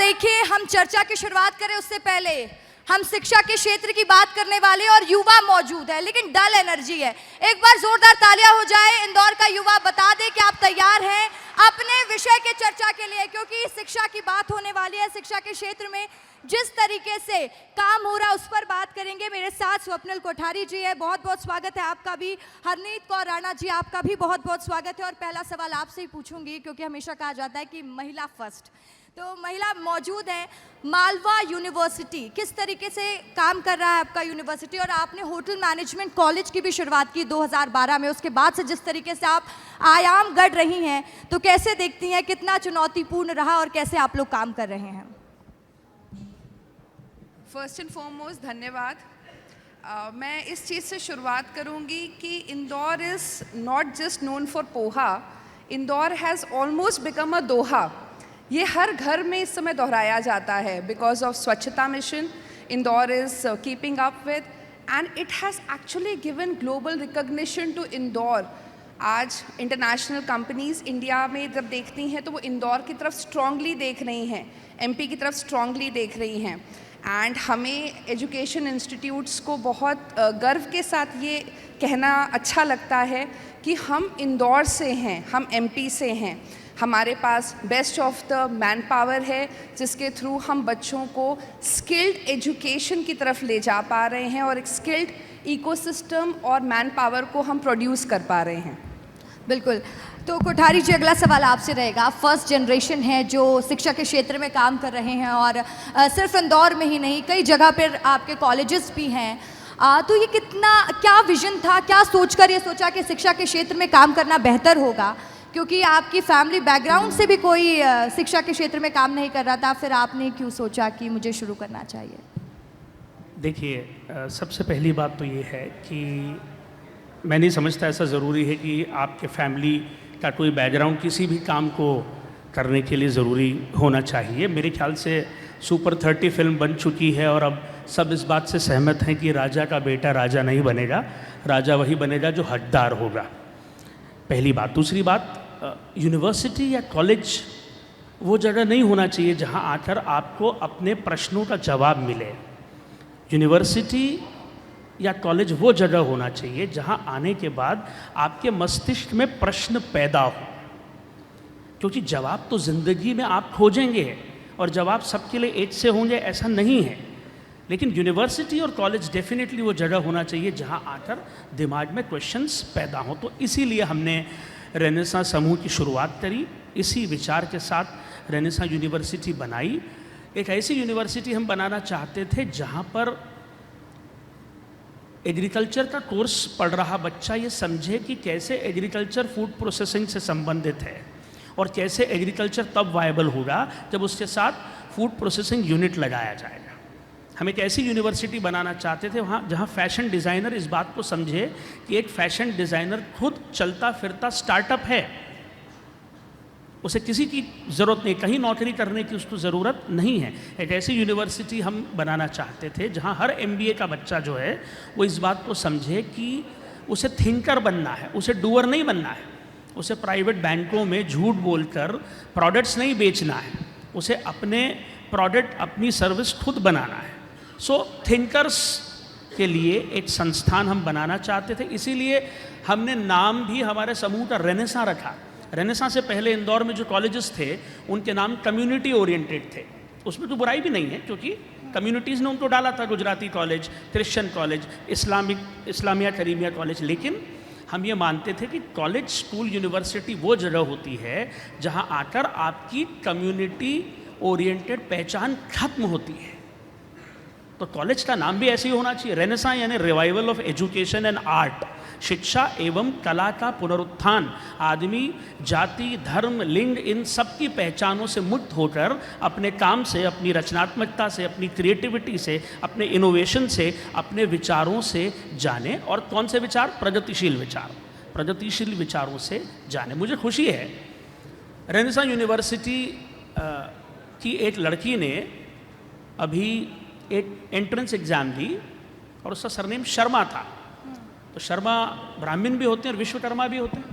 देखिए, हम चर्चा की शुरुआत करें उससे पहले हम शिक्षा के क्षेत्र की बात करने वाले और युवा मौजूद है, लेकिन डल एनर्जी है। एक बार जोरदार तालियां हो जाए। इंदौर का युवा बता दे कि आप तैयार हैं अपने विषय के चर्चा के लिए, क्योंकि शिक्षा की बात होने वाली है। शिक्षा के क्षेत्र में जिस तरीके से काम हो रहा है उस पर बात करेंगे। मेरे साथ स्वप्निल कोठारी जी है, बहुत बहुत स्वागत है आपका भी। हरनीत कौर राणा जी, आपका भी बहुत बहुत स्वागत है। और पहला सवाल आपसे ही पूछूंगी, क्योंकि हमेशा कहा जाता है कि महिला फर्स्ट, तो महिला मौजूद है। मालवा यूनिवर्सिटी किस तरीके से काम कर रहा है आपका यूनिवर्सिटी, और आपने होटल मैनेजमेंट कॉलेज की भी शुरुआत की 2012 में, उसके बाद से जिस तरीके से आप आयाम गढ़ रही हैं, तो कैसे देखती हैं, कितना चुनौतीपूर्ण रहा और कैसे आप लोग काम कर रहे हैं? फर्स्ट एंड फॉरमोस्ट धन्यवाद। मैं इस चीज़ से शुरुआत करूंगी कि Indore is not just known for poha, Indore has almost become a दोहा। ये हर घर में इस समय दोहराया जाता है because of Swachhta mission Indore is keeping up with, and it has actually given global recognition to Indore. आज इंटरनेशनल कंपनीज इंडिया में जब देखती हैं तो वो इंदौर की तरफ स्ट्रांगली देख रही हैं, एमपी की तरफ स्ट्रांगली देख रही हैं। एंड हमें एजुकेशन इंस्टीट्यूट्स को बहुत गर्व के साथ ये कहना अच्छा लगता है कि हम इंदौर से हैं, हम एमपी से हैं। हमारे पास best of the manpower है, जिसके थ्रू हम बच्चों को स्किल्ड एजुकेशन की तरफ ले जा पा रहे हैं और एक स्किल्ड इकोसिस्टम और मैन पावर को हम प्रोड्यूस कर पा रहे हैं। बिल्कुल। तो कोठारी जी, अगला सवाल आपसे रहेगा। फर्स्ट जनरेशन है जो शिक्षा के क्षेत्र में काम कर रहे हैं, और सिर्फ इंदौर में ही नहीं, कई जगह पर आपके कॉलेजेस भी हैं। तो ये क्या विजन था, क्या सोचकर ये सोचा कि शिक्षा के क्षेत्र में काम करना बेहतर होगा, क्योंकि आपकी फैमिली बैकग्राउंड से भी कोई शिक्षा के क्षेत्र में काम नहीं कर रहा था, फिर आपने क्यों सोचा कि मुझे शुरू करना चाहिए? देखिए, सबसे पहली बात तो ये है कि मैं नहीं समझता ऐसा ज़रूरी है कि आपके फैमिली का कोई बैकग्राउंड किसी भी काम को करने के लिए ज़रूरी होना चाहिए। मेरे ख्याल से सुपर 30 फिल्म बन चुकी है और अब सब इस बात से सहमत हैं कि राजा का बेटा राजा नहीं बनेगा, राजा वही बनेगा जो हकदार होगा। पहली बात। दूसरी बात, यूनिवर्सिटी या कॉलेज वो जगह नहीं होना चाहिए जहां आकर आपको अपने प्रश्नों का जवाब मिले। यूनिवर्सिटी या कॉलेज वो जगह होना चाहिए जहां आने के बाद आपके मस्तिष्क में प्रश्न पैदा हो, क्योंकि जवाब तो ज़िंदगी में आप खोजेंगे और जवाब सबके लिए एक से होंगे ऐसा नहीं है। लेकिन यूनिवर्सिटी और कॉलेज डेफिनेटली वो जगह होना चाहिए जहां आकर दिमाग में क्वेश्चंस पैदा हों। तो इसीलिए हमने रेनेसां समूह की शुरुआत करी, इसी विचार के साथ रेनेसां यूनिवर्सिटी बनाई। एक ऐसी यूनिवर्सिटी हम बनाना चाहते थे जहां पर एग्रीकल्चर का कोर्स पढ़ रहा बच्चा ये समझे कि कैसे एग्रीकल्चर फूड प्रोसेसिंग से संबंधित है और कैसे एग्रीकल्चर तब वायबल होगा जब उसके साथ फूड प्रोसेसिंग यूनिट लगाया जाएगा। हम एक ऐसी यूनिवर्सिटी बनाना चाहते थे वहाँ जहाँ फैशन डिज़ाइनर इस बात को समझे कि एक फैशन डिज़ाइनर खुद चलता फिरता स्टार्टअप है, उसे किसी की ज़रूरत नहीं, कहीं नौकरी करने की उसको ज़रूरत नहीं है। एक ऐसी यूनिवर्सिटी हम बनाना चाहते थे जहाँ हर MBA का बच्चा जो है वो इस बात को समझे कि उसे थिंकर बनना है, उसे डूअर नहीं बनना है, उसे प्राइवेट बैंकों में झूठ बोलकर प्रोडक्ट्स नहीं बेचना है, उसे अपने प्रोडक्ट अपनी सर्विस खुद बनाना है। सो थिंकर्स के लिए एक संस्थान हम बनाना चाहते थे, इसीलिए हमने नाम भी हमारे समूह का रेनेसां रखा। रेनेसां से पहले इंदौर में जो कॉलेजेस थे उनके नाम कम्युनिटी ओरिएंटेड थे, उसमें तो बुराई भी नहीं है क्योंकि कम्युनिटीज़ ने उनको डाला था, Gujarati college, Christian college, Islamia Karimia college. लेकिन हम ये मानते थे कि कॉलेज, स्कूल, यूनिवर्सिटी वो जगह होती है जहाँ आकर आपकी कम्युनिटी ओरिएंटेड पहचान खत्म होती है। तो कॉलेज का नाम भी ऐसे ही होना चाहिए, रेनेसां, यानी revival of education and art, शिक्षा एवं कला का पुनरुत्थान। आदमी जाति, धर्म, लिंग इन सब की पहचानों से मुक्त होकर अपने काम से, अपनी रचनात्मकता से, अपनी क्रिएटिविटी से, अपने इनोवेशन से, अपने विचारों से जाने। और कौन से विचार? प्रगतिशील विचार, प्रगतिशील विचारों से जाने। मुझे खुशी है रेनेसां यूनिवर्सिटी की एक लड़की ने अभी एक एंट्रेंस एग्ज़ाम दी और उसका सरनेम शर्मा था। तो शर्मा ब्राह्मण भी होते हैं और विश्वकर्मा भी होते हैं।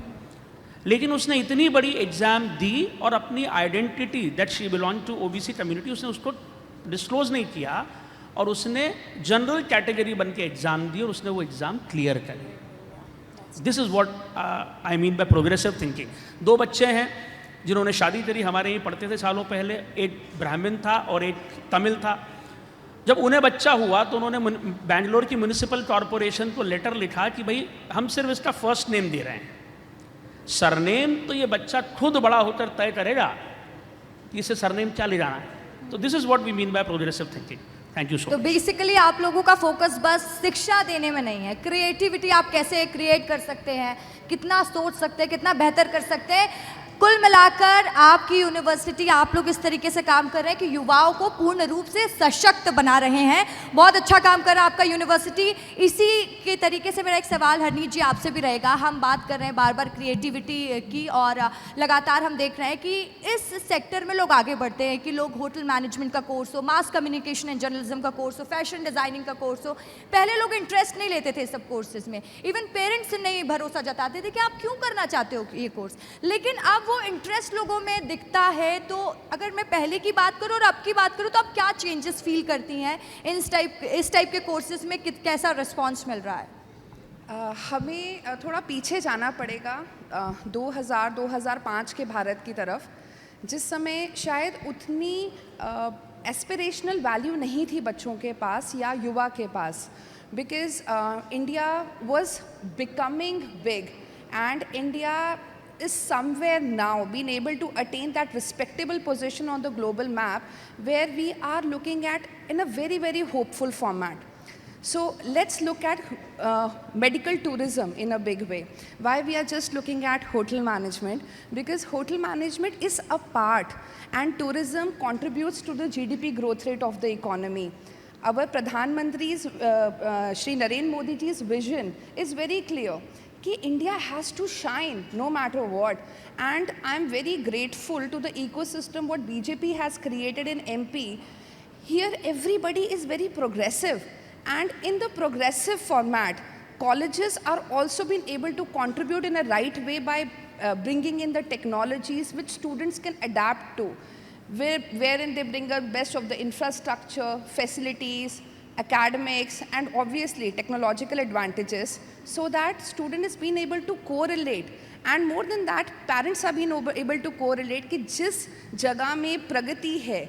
लेकिन उसने इतनी बड़ी एग्ज़ाम दी और अपनी identity that she belong to OBC community उसने उसको डिस्क्लोज नहीं किया और उसने जनरल कैटेगरी बन के एग्ज़ाम दी और उसने वो एग्ज़ाम क्लियर करी। This is what I mean by progressive thinking. 2 बच्चे हैं जिन्होंने शादी करी, हमारे यहाँ पढ़ते थे सालों पहले, एक ब्राह्मण था और एक तमिल था। जब उन्हें बच्चा हुआ तो उन्होंने बैंगलोर की म्यूनिसिपल कॉरपोरेशन को लेटर लिखा कि भाई हम सिर्फ इसका फर्स्ट नेम दे रहे हैं, सरनेम तो ये बच्चा खुद बड़ा होकर तय करेगा कि इसे सरनेम क्या ले जाना है। तो this is what we mean by progressive thinking. Thank you so तो मच। बेसिकली आप लोगों का फोकस बस शिक्षा देने में नहीं है, क्रिएटिविटी आप कैसे क्रिएट कर सकते हैं, कितना सोच सकते हैं, कितना बेहतर कर सकते हैं। कुल मिलाकर आपकी यूनिवर्सिटी, आप लोग इस तरीके से काम कर रहे हैं कि युवाओं को पूर्ण रूप से सशक्त बना रहे हैं। बहुत अच्छा काम कर रहा है आपका यूनिवर्सिटी। इसी के तरीके से मेरा एक सवाल हरनीत जी आपसे भी रहेगा। हम बात कर रहे हैं बार बार क्रिएटिविटी की और लगातार हम देख रहे हैं कि इस सेक्टर में लोग आगे बढ़ते हैं कि लोग होटल मैनेजमेंट का कोर्स हो, मास कम्युनिकेशन एंड जर्नलिज्म का कोर्स हो, फैशन डिज़ाइनिंग का कोर्स हो। पहले लोग इंटरेस्ट नहीं लेते थे सब कोर्सेज में, इवन पेरेंट्स नहीं भरोसा जताते थे कि आप क्यों करना चाहते हो ये कोर्स, लेकिन अब वो इंटरेस्ट लोगों में दिखता है। तो अगर मैं पहले की बात करूं और अब की बात करूं तो आप क्या चेंजेस फील करती हैं इस टाइप के कोर्सेज में, कैसा रिस्पांस मिल रहा है? हमें थोड़ा पीछे जाना पड़ेगा 2000-2005 के भारत की तरफ, जिस समय शायद उतनी एस्पिरेशनल वैल्यू नहीं थी बच्चों के पास या युवा के पास, because India was becoming big and India is somewhere now being able to attain that respectable position on the global map where we are looking at in a very, very hopeful format. So let's look at medical tourism in a big way. Why we are just looking at hotel management? Because hotel management is a part and tourism contributes to the GDP growth rate of the economy. Our Pradhan Mantri's, Shri Narendra Modi ji's vision is very clear. कि India has to shine no matter what, and I'm very grateful to the ecosystem what BJP has created in MP. Here everybody is very progressive, and in the progressive format, colleges are also being able to contribute in a right way by bringing in the technologies which students can adapt to, wherein they bring the best of the infrastructure, facilities, academics, and obviously technological advantages, so that student is being able to correlate, and more than that parents are being able to correlate कि जिस जगह में प्रगति है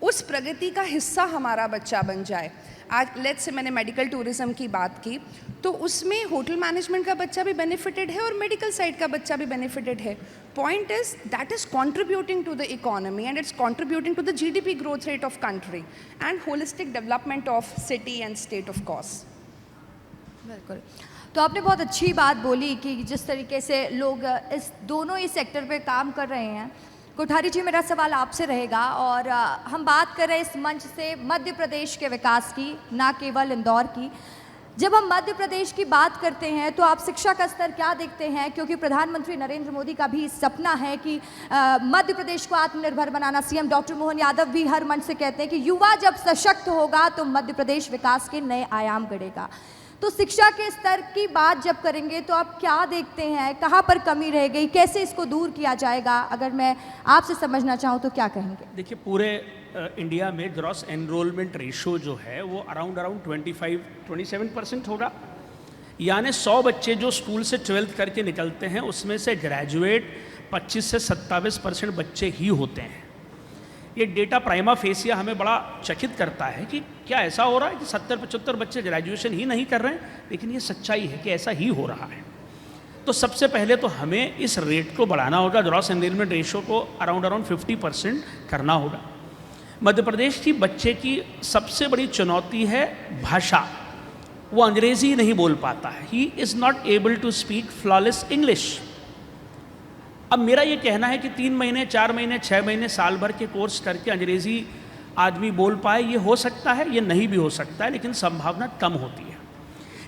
उस प्रगति का हिस्सा हमारा बच्चा बन जाए। आज लेट्स से मैंने मेडिकल टूरिज्म की बात की, तो उसमें होटल मैनेजमेंट का बच्चा भी बेनिफिटेड है और मेडिकल साइड का बच्चा भी बेनिफिटेड है। Point is that is contributing to the economy and it's contributing to the GDP growth rate of country and holistic development of city and state of course. बिल्कुल, तो आपने बहुत अच्छी बात बोली कि जिस तरीके से लोग इस दोनों ही सेक्टर पे काम कर रहे हैं। कोठारी जी, मेरा सवाल आपसे रहेगा, और हम बात कर रहे हैं इस मंच से मध्य प्रदेश के विकास की, ना केवल इंदौर की। जब हम मध्य प्रदेश की बात करते हैं तो आप शिक्षा का स्तर क्या देखते हैं? क्योंकि प्रधानमंत्री नरेंद्र मोदी का भी सपना है कि मध्य प्रदेश को आत्मनिर्भर बनाना। सीएम डॉक्टर मोहन यादव भी हर मंच से कहते हैं कि युवा जब सशक्त होगा तो मध्य प्रदेश विकास के नए आयाम गढ़ेगा। तो शिक्षा के स्तर की बात जब करेंगे तो आप क्या देखते हैं, कहाँ पर कमी रह गई, कैसे इसको दूर किया जाएगा? अगर मैं आपसे समझना चाहूँ तो क्या कहेंगे? देखिए, पूरे इंडिया में ग्रॉस एनरोलमेंट रेशो जो है वो अराउंड 25-27% होगा। यानी 100 बच्चे जो स्कूल से 12th करके निकलते हैं उसमें से ग्रेजुएट 25 से 27% बच्चे ही होते हैं। ये डेटा प्राइमा फेसिया हमें बड़ा चकित करता है कि क्या ऐसा हो रहा है कि 70-75 बच्चे ग्रेजुएशन ही नहीं कर रहे हैं, लेकिन ये सच्चाई है कि ऐसा ही हो रहा है। तो सबसे पहले तो हमें इस रेट को बढ़ाना होगा, ग्रॉस एनरोलमेंट रेशो को अराउंड 50% करना होगा। मध्य प्रदेश की बच्चे की सबसे बड़ी चुनौती है भाषा। वो अंग्रेज़ी नहीं बोल पाता है, he is not able to speak flawless English. अब मेरा ये कहना है कि 3 महीने, 4 महीने, 6 महीने, साल भर के कोर्स करके अंग्रेज़ी आदमी बोल पाए, ये हो सकता है, ये नहीं भी हो सकता है, लेकिन संभावना कम होती है।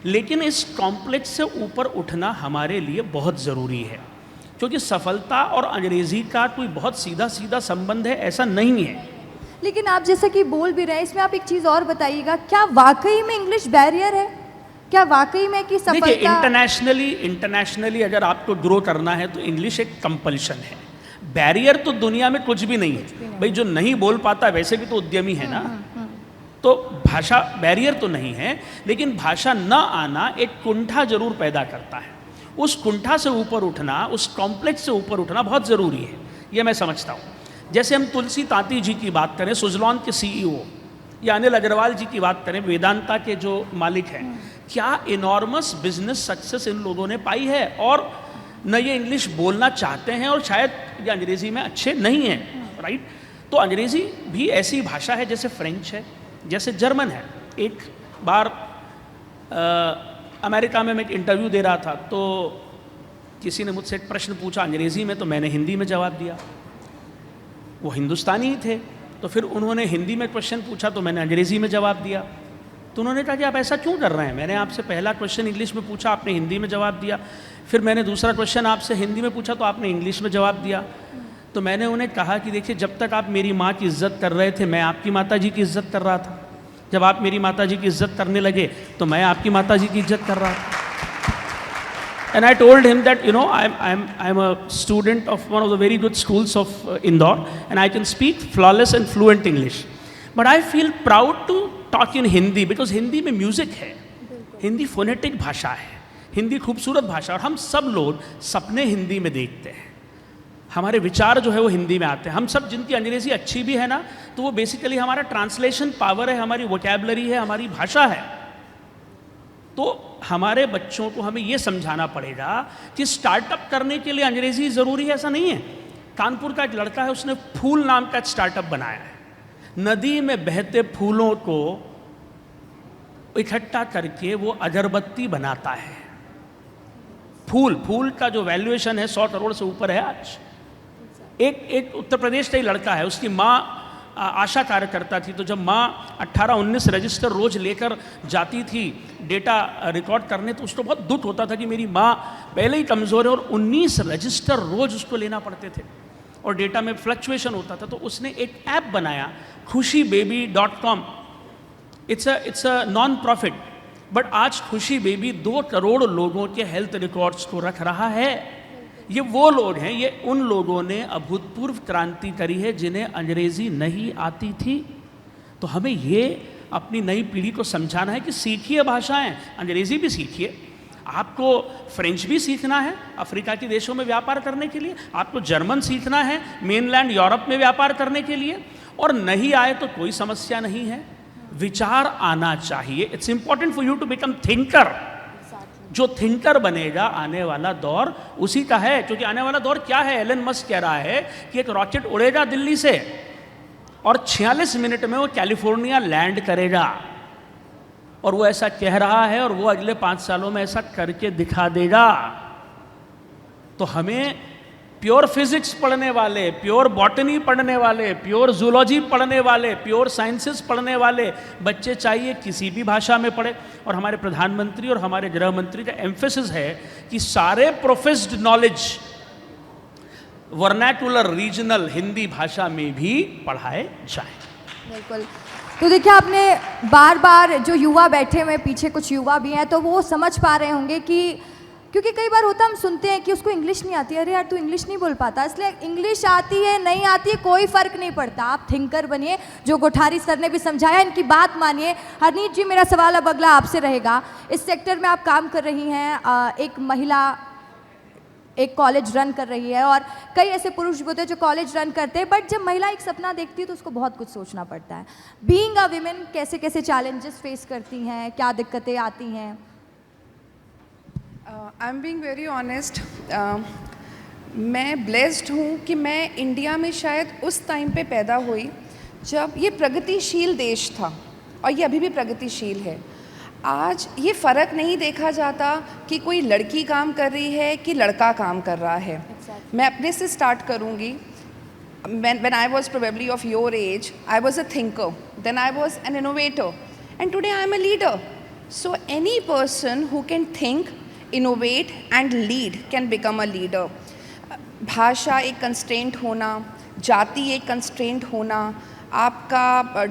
लेकिन इस कॉम्प्लेक्स से ऊपर उठना हमारे लिए बहुत ज़रूरी है, क्योंकि सफलता और अंग्रेज़ी का कोई बहुत सीधा सीधा संबंध है, ऐसा नहीं है। लेकिन आप जैसा कि बोल भी रहे हैं, इसमें आप एक चीज़ और बताइएगा, क्या वाकई में इंग्लिश बैरियर है? क्या वाकई में कि देखिए, सफलता इंटरनेशनली अगर आपको ग्रो करना है तो इंग्लिश एक कंपल्शन है। बैरियर तो दुनिया में कुछ भी नहीं है भाई, जो नहीं बोल पाता वैसे भी तो उद्यमी है ना। तो भाषा बैरियर तो नहीं है, लेकिन भाषा न आना एक कुंठा जरूर पैदा करता है। उस कुंठा से ऊपर उठना, उस कॉम्प्लेक्स से ऊपर उठना बहुत ज़रूरी है, ये मैं समझता हूँ। जैसे हम तुलसी तांती जी की बात करें, सुजलॉन के CEO, या अनिल अग्रवाल जी की बात करें, वेदांता के जो मालिक हैं, क्या इनॉर्मस बिजनेस सक्सेस इन लोगों ने पाई है। और न ये इंग्लिश बोलना चाहते हैं और शायद ये अंग्रेज़ी में अच्छे नहीं हैं, राइट। तो अंग्रेज़ी भी ऐसी भाषा है जैसे फ्रेंच है, जैसे जर्मन है। एक बार अमेरिका में मैं एक इंटरव्यू दे रहा था, तो किसी ने मुझसे एक प्रश्न पूछा अंग्रेज़ी में, तो मैंने हिंदी में जवाब दिया। वो हिंदुस्तानी ही थे, तो फिर उन्होंने हिंदी में क्वेश्चन पूछा तो मैंने अंग्रेज़ी में जवाब दिया। तो उन्होंने कहा कि आप ऐसा क्यों कर रहे हैं, मैंने आपसे पहला क्वेश्चन इंग्लिश में पूछा, आपने हिंदी में जवाब दिया, फिर मैंने दूसरा क्वेश्चन आपसे हिंदी में पूछा तो आपने इंग्लिश में जवाब दिया। तो मैंने उन्हें कहा कि देखिए, जब तक आप मेरी माँ की इज़्ज़त कर रहे थे, मैं आपकी माता जी की इज़्ज़त कर रहा था। जब आप मेरी माता जी की इज़्ज़त करने लगे तो मैं आपकी माता जी की इज़्ज़त कर रहा था। And I told him that, you know, I'm a student of one of the very good schools of Indore, and I can speak flawless and fluent English. But I feel proud to talk in Hindi because Hindi में music है, Hindi phonetic भाषा है, हिंदी खूबसूरत भाषा, और हम सब लोग सपने हिंदी में देखते हैं। हमारे विचार जो है वो हिंदी में आते हैं। हम सब जिनकी अंग्रेज़ी अच्छी भी है ना, तो वो बेसिकली हमारा ट्रांसलेशन पावर है, हमारी वोकैबुलरी है, हमारी भाषा है। तो हमारे बच्चों को हमें ये समझाना पड़ेगा कि स्टार्टअप करने के लिए अंग्रेज़ी ज़रूरी है, ऐसा नहीं है। कानपुर का एक लड़का है, उसने फूल नाम का स्टार्टअप बनाया है। नदी में बहते फूलों को इकट्ठा करके वो अगरबत्ती बनाता है। फूल का जो वैल्यूएशन है 100 करोड़ से ऊपर है आज। एक उत्तर प्रदेश का ही लड़का है, उसकी माँ आशा कार्यकर्ता थी, तो जब माँ 18-19 रजिस्टर रोज लेकर जाती थी डेटा रिकॉर्ड करने, तो उसको बहुत दुख होता था कि मेरी माँ पहले ही कमज़ोर है और 19 रजिस्टर रोज उसको लेना पड़ते थे और डेटा में फ्लक्चुएशन होता था। तो उसने एक ऐप बनाया, khushi-baby.com। It's a non profit, but आज खुशी बेबी 2 करोड़ लोगों के हेल्थ रिकॉर्ड्स को रख रहा है। ये वो लोग हैं, ये उन लोगों ने अभूतपूर्व क्रांति करी है जिन्हें अंग्रेज़ी नहीं आती थी। तो हमें ये अपनी नई पीढ़ी को समझाना है कि सीखिए भाषाएं, अंग्रेज़ी भी सीखिए, आपको फ्रेंच भी सीखना है अफ्रीका के देशों में व्यापार करने के लिए, आपको जर्मन सीखना है मेनलैंड यूरोप में व्यापार करने के लिए, और नहीं आए तो कोई समस्या नहीं है, विचार आना चाहिए। It's important for you to become thinker. जो थिंकर बनेगा, आने वाला दौर उसी का है, क्योंकि आने वाला दौर क्या है, एलन मस्क कह रहा है कि एक रॉकेट उड़ेगा दिल्ली से और 46 मिनट में वो कैलिफोर्निया लैंड करेगा, और वो ऐसा कह रहा है और वो अगले 5 सालों में ऐसा करके दिखा देगा। तो हमें प्योर फिजिक्स पढ़ने वाले, प्योर बॉटनी पढ़ने वाले, प्योर जूलॉजी पढ़ने वाले, प्योर साइंसेस पढ़ने वाले बच्चे चाहिए, किसी भी भाषा में पढ़े। और हमारे प्रधानमंत्री और हमारे गृह मंत्री का एम्फेसिस है कि सारे professed knowledge vernacular regional Hindi भाषा में भी पढ़ाए जाए। बिल्कुल। तो देखिए, आपने बार बार जो युवा बैठे हुए पीछे कुछ युवा भी हैं, तो वो समझ पा रहे होंगे कि क्योंकि कई बार होता हम सुनते हैं कि उसको इंग्लिश नहीं आती, अरे यार तू इंग्लिश नहीं बोल पाता, इसलिए इंग्लिश आती है नहीं आती है कोई फ़र्क नहीं पड़ता, आप थिंकर बनिए। जो कोठारी सर ने भी समझाया, इनकी बात मानिए। हरनीत जी, मेरा सवाल अब अगला आपसे रहेगा। इस सेक्टर में आप काम कर रही हैं, एक महिला एक कॉलेज रन कर रही है, और कई ऐसे पुरुष भी होते हैं जो कॉलेज रन करते हैं, बट जब महिला एक सपना देखती है तो उसको बहुत कुछ सोचना पड़ता है। बीइंग अ विमेन कैसे कैसे चैलेंजेस फेस करती हैं, क्या दिक्कतें आती हैं? I am being very honest, मैं ब्लेस्ड हूँ कि मैं इंडिया में शायद उस टाइम पे पैदा हुई जब ये प्रगतिशील देश था, और ये अभी भी प्रगतिशील है। आज ये फ़र्क नहीं देखा जाता कि कोई लड़की काम कर रही है कि लड़का काम कर रहा है। मैं अपने से स्टार्ट करूँगी। When I was probably of your age, I was a thinker, then I was an innovator, and today I am a leader. So any person who can think, innovate and lead can become a leader. भाषा एक constraint होना, जाति एक constraint होना, आपका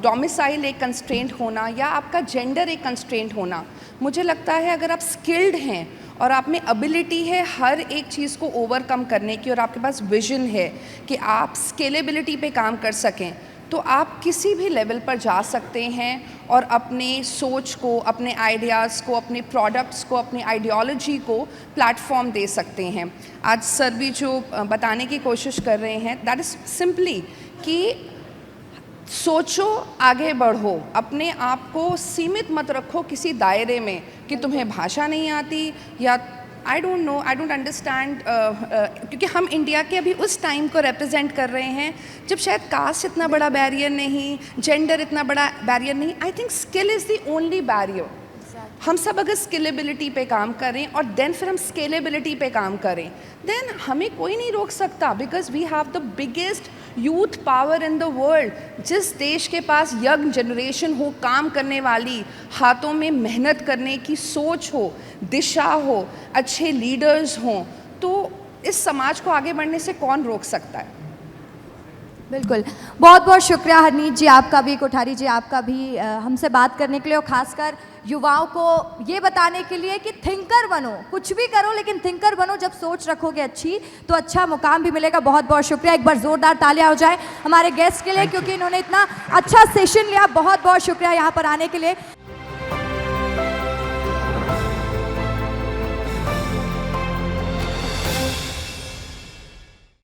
domicile एक constraint होना या आपका जेंडर एक कंस्ट्रेंट होना, मुझे लगता है अगर आप स्किल्ड हैं और आप में एबिलिटी है हर एक चीज़ को ओवरकम करने की और आपके पास विजन है कि आप स्केलेबिलिटी पे काम कर सकें, तो आप किसी भी लेवल पर जा सकते हैं और अपने सोच को, अपने आइडियाज़ को, अपने प्रोडक्ट्स को, अपनी आइडियोलॉजी को प्लेटफॉर्म दे सकते हैं। आज सर भी जो बताने की कोशिश कर रहे हैं, दैट इज़ सिंपली कि सोचो, आगे बढ़ो, अपने आप को सीमित मत रखो किसी दायरे में कि तुम्हें भाषा नहीं आती या I don't know, I don't understand, क्योंकि हम इंडिया के अभी उस टाइम को रिप्रेजेंट कर रहे हैं जब शायद कास्ट इतना बड़ा बैरियर नहीं, जेंडर इतना बड़ा बैरियर नहीं। I think skill is the only barrier. हम सब अगर स्केलेबिलिटी पे काम करें और देन फिर हम स्केलेबिलिटी पे काम करें, देन हमें कोई नहीं रोक सकता, because we have the biggest youth power in the world. जिस देश के पास यंग जनरेशन हो, काम करने वाली, हाथों में मेहनत करने की सोच हो, दिशा हो, अच्छे लीडर्स हों, तो इस समाज को आगे बढ़ने से कौन रोक सकता है। बिल्कुल, बहुत बहुत शुक्रिया हरनीत जी आपका भी, कोठारी जी आपका भी हमसे बात करने के लिए और ख़ासकर युवाओं को ये बताने के लिए कि थिंकर बनो, कुछ भी करो लेकिन थिंकर बनो। जब सोच रखोगे अच्छी तो अच्छा मुकाम भी मिलेगा। बहुत बहुत शुक्रिया, एक बार ज़ोरदार तालियां हो जाए हमारे गेस्ट के लिए क्योंकि इन्होंने इतना अच्छा सेशन लिया। बहुत बहुत शुक्रिया यहाँ पर आने के लिए।